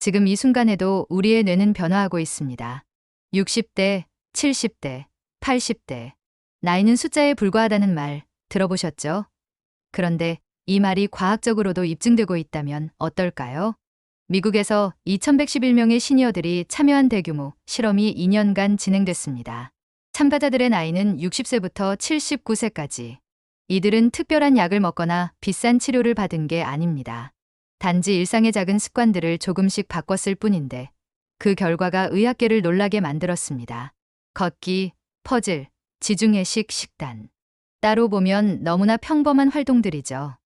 지금 이 순간에도 우리의 뇌는 변화하고 있습니다. 60대, 70대, 80대. 나이는 숫자에 불과하다는 말 들어보셨죠? 그런데 이 말이 과학적으로도 입증되고 있다면 어떨까요? 미국에서 2111명의 시니어들이 참여한 대규모 실험이 2년간 진행됐습니다. 참가자들의 나이는 60세부터 79세까지. 이들은 특별한 약을 먹거나 비싼 치료를 받은 게 아닙니다. 단지 일상의 작은 습관들을 조금씩 바꿨을 뿐인데 그 결과가 의학계를 놀라게 만들었습니다. 걷기, 퍼즐, 지중해식 식단. 따로 보면 너무나 평범한 활동들이죠.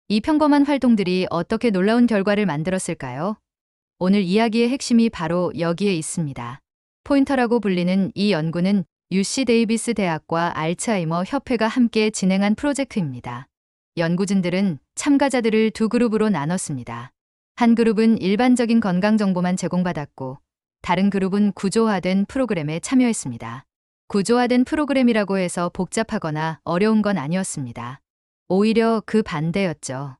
이 평범한 활동들이 어떻게 놀라운 결과를 만들었을까요? 오늘 이야기의 핵심이 바로 여기에 있습니다. 포인터라고 불리는 이 연구는 UC 데이비스 대학과 알츠하이머 협회가 함께 진행한 프로젝트입니다. 연구진들은 참가자들을 두 그룹으로 나눴습니다. 한 그룹은 일반적인 건강 정보만 제공받았고, 다른 그룹은 구조화된 프로그램에 참여했습니다. 구조화된 프로그램이라고 해서 복잡하거나 어려운 건 아니었습니다. 오히려 그 반대였죠.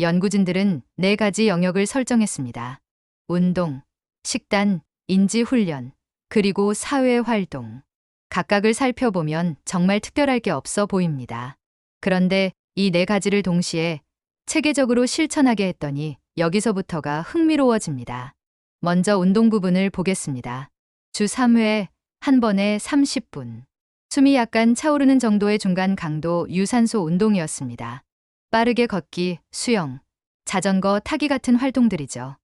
연구진들은 4가지 영역을 설정했습니다. 운동, 식단, 인지훈련, 그리고 사회활동. 각각을 살펴보면 정말 특별할 게 없어 보입니다. 그런데 이 4가지를 동시에 체계적으로 실천하게 했더니 여기서부터가 흥미로워집니다. 먼저 운동 부분을 보겠습니다. 주 3회, 한 번에 30분. 숨이 약간 차오르는 정도의 중간 강도 유산소 운동이었습니다. 빠르게 걷기, 수영, 자전거 타기 같은 활동들이죠.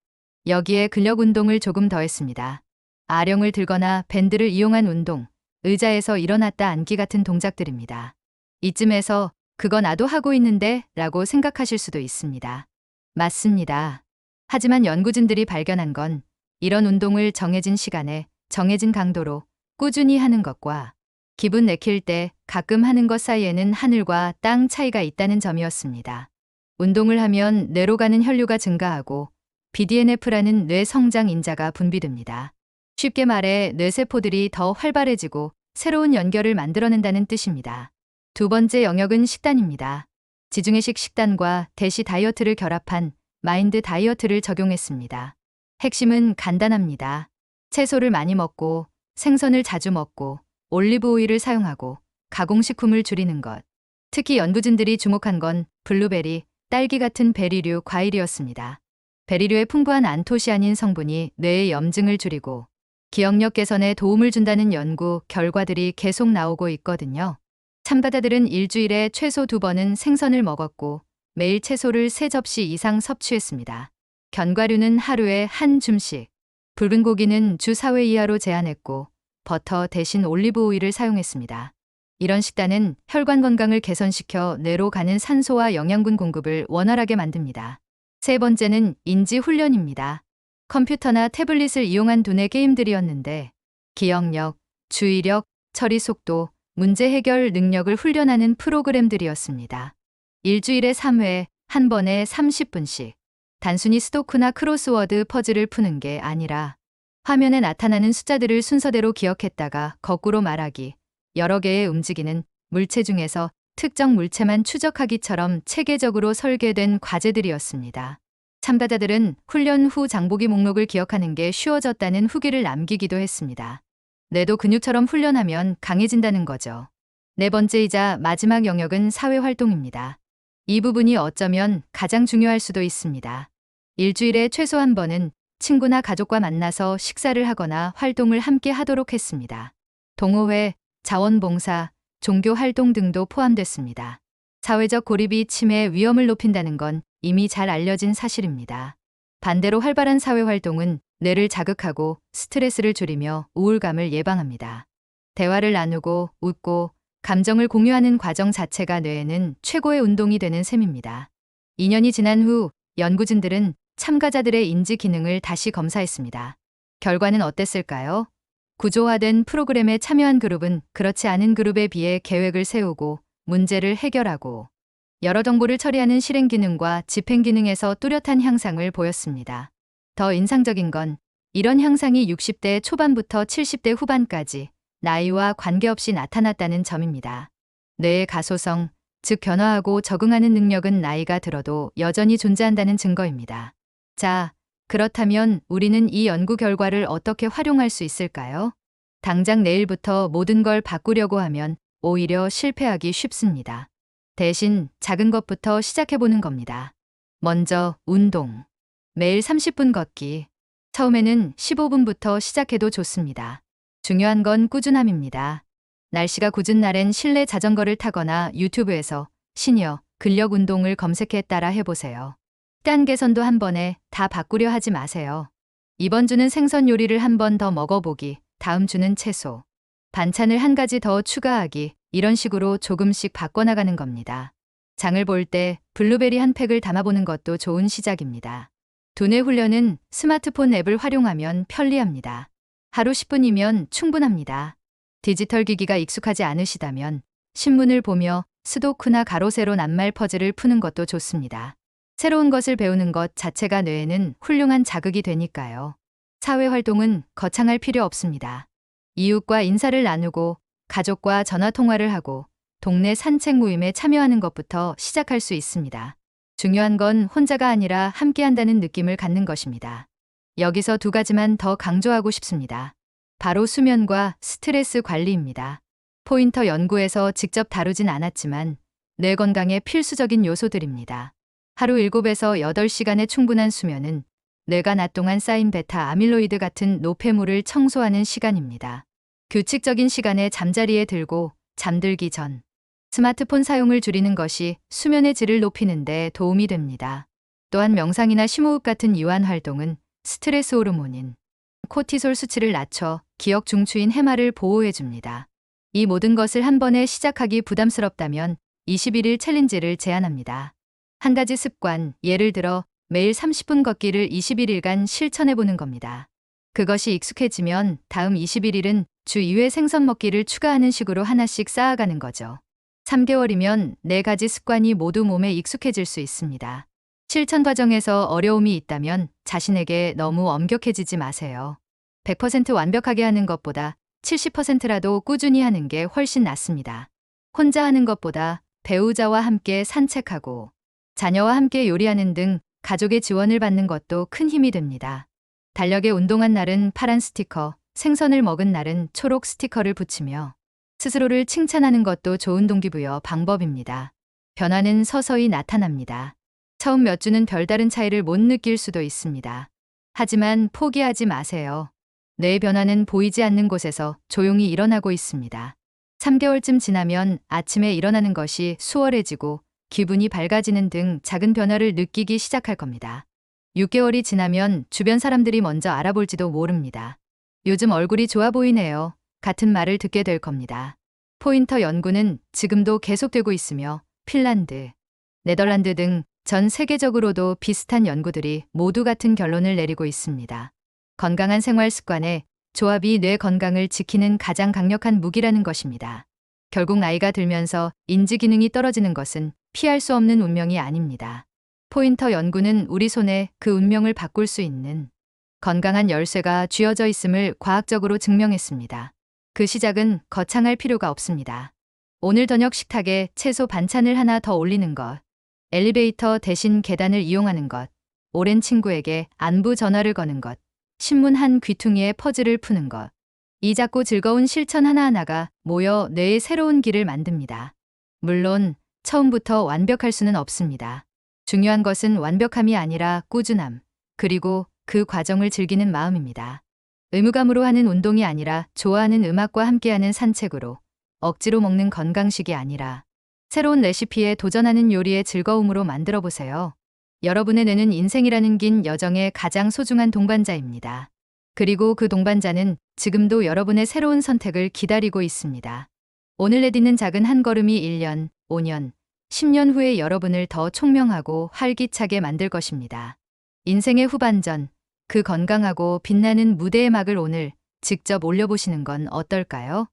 여기에 근력 운동을 조금 더했습니다. 아령을 들거나 밴드를 이용한 운동, 의자에서 일어났다 앉기 같은 동작들입니다. 이쯤에서 그거 나도 하고 있는데 라고 생각하실 수도 있습니다. 맞습니다. 하지만 연구진들이 발견한 건 이런 운동을 정해진 시간에 정해진 강도로 꾸준히 하는 것과 기분 내킬 때 가끔 하는 것 사이에는 하늘과 땅 차이가 있다는 점이었습니다. 운동을 하면 뇌로 가는 혈류가 증가하고 BDNF라는 뇌 성장 인자가 분비됩니다. 쉽게 말해 뇌세포들이 더 활발해지고 새로운 연결을 만들어낸다는 뜻입니다. 두 번째 영역은 식단입니다. 지중해식 식단과 대시 다이어트를 결합한 마인드 다이어트를 적용했습니다. 핵심은 간단합니다. 채소를 많이 먹고 생선을 자주 먹고 올리브 오일을 사용하고 가공식품을 줄이는 것. 특히 연구진들이 주목한 건 블루베리, 딸기 같은 베리류 과일이었습니다. 베리류의 풍부한 안토시아닌 성분이 뇌의 염증을 줄이고 기억력 개선에 도움을 준다는 연구 결과들이 계속 나오고 있거든요. 참가자들은 일주일에 최소 2번은 생선을 먹었고 매일 채소를 3접시 이상 섭취했습니다. 견과류는 하루에 한 줌씩, 붉은 고기는 주 4회 이하로 제한했고 버터 대신 올리브 오일을 사용했습니다. 이런 식단은 혈관 건강을 개선시켜 뇌로 가는 산소와 영양분 공급을 원활하게 만듭니다. 세 번째는 인지 훈련입니다. 컴퓨터나 태블릿을 이용한 두뇌 게임들이었는데 기억력, 주의력, 처리 속도, 문제 해결 능력을 훈련하는 프로그램들이었습니다. 일주일에 3회, 한 번에 30분씩. 단순히 스도크나 크로스워드 퍼즐을 푸는 게 아니라 화면에 나타나는 숫자들을 순서대로 기억했다가 거꾸로 말하기, 여러 개의 움직이는 물체 중에서 특정 물체만 추적하기처럼 체계적으로 설계된 과제들이었습니다. 참가자들은 훈련 후 장보기 목록을 기억하는 게 쉬워졌다는 후기를 남기기도 했습니다. 뇌도 근육처럼 훈련하면 강해진다는 거죠. 네 번째이자 마지막 영역은 사회활동입니다. 이 부분이 어쩌면 가장 중요할 수도 있습니다. 일주일에 최소 한 번은 친구나 가족과 만나서 식사를 하거나 활동을 함께 하도록 했습니다. 동호회, 자원봉사, 종교 활동 등도 포함됐습니다. 사회적 고립이 치매 위험을 높인다는 건 이미 잘 알려진 사실입니다. 반대로 활발한 사회활동은 뇌를 자극하고 스트레스를 줄이며 우울감을 예방합니다. 대화를 나누고 웃고 감정을 공유하는 과정 자체가 뇌에는 최고의 운동이 되는 셈입니다. 2년이 지난 후 연구진들은 참가자들의 인지 기능을 다시 검사했습니다. 결과는 어땠을까요? 구조화된 프로그램에 참여한 그룹은 그렇지 않은 그룹에 비해 계획을 세우고 문제를 해결하고 여러 정보를 처리하는 실행 기능과 집행 기능에서 뚜렷한 향상을 보였습니다. 더 인상적인 건 이런 향상이 60대 초반부터 70대 후반까지 나이와 관계없이 나타났다는 점입니다. 뇌의 가소성, 즉 변화하고 적응하는 능력은 나이가 들어도 여전히 존재한다는 증거입니다. 자, 그렇다면 우리는 이 연구 결과를 어떻게 활용할 수 있을까요? 당장 내일부터 모든 걸 바꾸려고 하면 오히려 실패하기 쉽습니다. 대신 작은 것부터 시작해보는 겁니다. 먼저 운동. 매일 30분 걷기. 처음에는 15분부터 시작해도 좋습니다. 중요한 건 꾸준함입니다. 날씨가 궂은 날엔 실내 자전거를 타거나 유튜브에서 시니어 근력 운동을 검색해 따라 해보세요. 식단 개선도 한 번에 다 바꾸려 하지 마세요. 이번 주는 생선 요리를 한 번 더 먹어보기, 다음 주는 채소, 반찬을 한 가지 더 추가하기, 이런 식으로 조금씩 바꿔나가는 겁니다. 장을 볼 때 블루베리 한 팩을 담아보는 것도 좋은 시작입니다. 두뇌 훈련은 스마트폰 앱을 활용하면 편리합니다. 하루 10분이면 충분합니다. 디지털 기기가 익숙하지 않으시다면 신문을 보며 스도쿠나 가로세로 낱말 퍼즐을 푸는 것도 좋습니다. 새로운 것을 배우는 것 자체가 뇌에는 훌륭한 자극이 되니까요. 사회활동은 거창할 필요 없습니다. 이웃과 인사를 나누고 가족과 전화통화를 하고 동네 산책 모임에 참여하는 것부터 시작할 수 있습니다. 중요한 건 혼자가 아니라 함께한다는 느낌을 갖는 것입니다. 여기서 두 가지만 더 강조하고 싶습니다. 바로 수면과 스트레스 관리입니다. 포인터 연구에서 직접 다루진 않았지만 뇌 건강에 필수적인 요소들입니다. 하루 7에서 8시간의 충분한 수면은 뇌가 낮 동안 쌓인 베타 아밀로이드 같은 노폐물을 청소하는 시간입니다. 규칙적인 시간에 잠자리에 들고 잠들기 전 스마트폰 사용을 줄이는 것이 수면의 질을 높이는 데 도움이 됩니다. 또한 명상이나 심호흡 같은 유한 활동은 스트레스 호르몬인 코티솔 수치를 낮춰 기억 중추인 해마를 보호해줍니다. 이 모든 것을 한 번에 시작하기 부담스럽다면 21일 챌린지를 제안합니다. 한 가지 습관, 예를 들어 매일 30분 걷기를 21일간 실천해보는 겁니다. 그것이 익숙해지면 다음 21일은 주 2회 생선 먹기를 추가하는 식으로 하나씩 쌓아가는 거죠. 3개월이면 4가지 습관이 모두 몸에 익숙해질 수 있습니다. 실천 과정에서 어려움이 있다면 자신에게 너무 엄격해지지 마세요. 100% 완벽하게 하는 것보다 70%라도 꾸준히 하는 게 훨씬 낫습니다. 혼자 하는 것보다 배우자와 함께 산책하고 자녀와 함께 요리하는 등 가족의 지원을 받는 것도 큰 힘이 됩니다. 달력에 운동한 날은 파란 스티커, 생선을 먹은 날은 초록 스티커를 붙이며 스스로를 칭찬하는 것도 좋은 동기부여 방법입니다. 변화는 서서히 나타납니다. 처음 몇 주는 별다른 차이를 못 느낄 수도 있습니다. 하지만 포기하지 마세요. 뇌의 변화는 보이지 않는 곳에서 조용히 일어나고 있습니다. 3개월쯤 지나면 아침에 일어나는 것이 수월해지고 기분이 밝아지는 등 작은 변화를 느끼기 시작할 겁니다. 6개월이 지나면 주변 사람들이 먼저 알아볼지도 모릅니다. 요즘 얼굴이 좋아 보이네요. 같은 말을 듣게 될 겁니다. 포인터 연구는 지금도 계속되고 있으며 핀란드, 네덜란드 등 전 세계적으로도 비슷한 연구들이 모두 같은 결론을 내리고 있습니다. 건강한 생활 습관의 조합이 뇌 건강을 지키는 가장 강력한 무기라는 것입니다. 결국 나이가 들면서 인지 기능이 떨어지는 것은 피할 수 없는 운명이 아닙니다. 포인터 연구는 우리 손에 그 운명을 바꿀 수 있는 건강한 열쇠가 쥐어져 있음을 과학적으로 증명했습니다. 그 시작은 거창할 필요가 없습니다. 오늘 저녁 식탁에 채소 반찬을 하나 더 올리는 것, 엘리베이터 대신 계단을 이용하는 것, 오랜 친구에게 안부 전화를 거는 것, 신문 한 귀퉁이에 퍼즐을 푸는 것. 이 작고 즐거운 실천 하나하나가 모여 뇌의 새로운 길을 만듭니다. 물론 처음부터 완벽할 수는 없습니다. 중요한 것은 완벽함이 아니라 꾸준함, 그리고 그 과정을 즐기는 마음입니다. 의무감으로 하는 운동이 아니라 좋아하는 음악과 함께하는 산책으로, 억지로 먹는 건강식이 아니라 새로운 레시피에 도전하는 요리의 즐거움으로 만들어 보세요. 여러분의 뇌는 인생이라는 긴 여정의 가장 소중한 동반자입니다. 그리고 그 동반자는 지금도 여러분의 새로운 선택을 기다리고 있습니다. 오늘 내딛는 작은 한 걸음이 1년, 5년, 10년 후에 여러분을 더 총명하고 활기차게 만들 것입니다. 인생의 후반전, 그 건강하고 빛나는 무대의 막을 오늘 직접 올려보시는 건 어떨까요?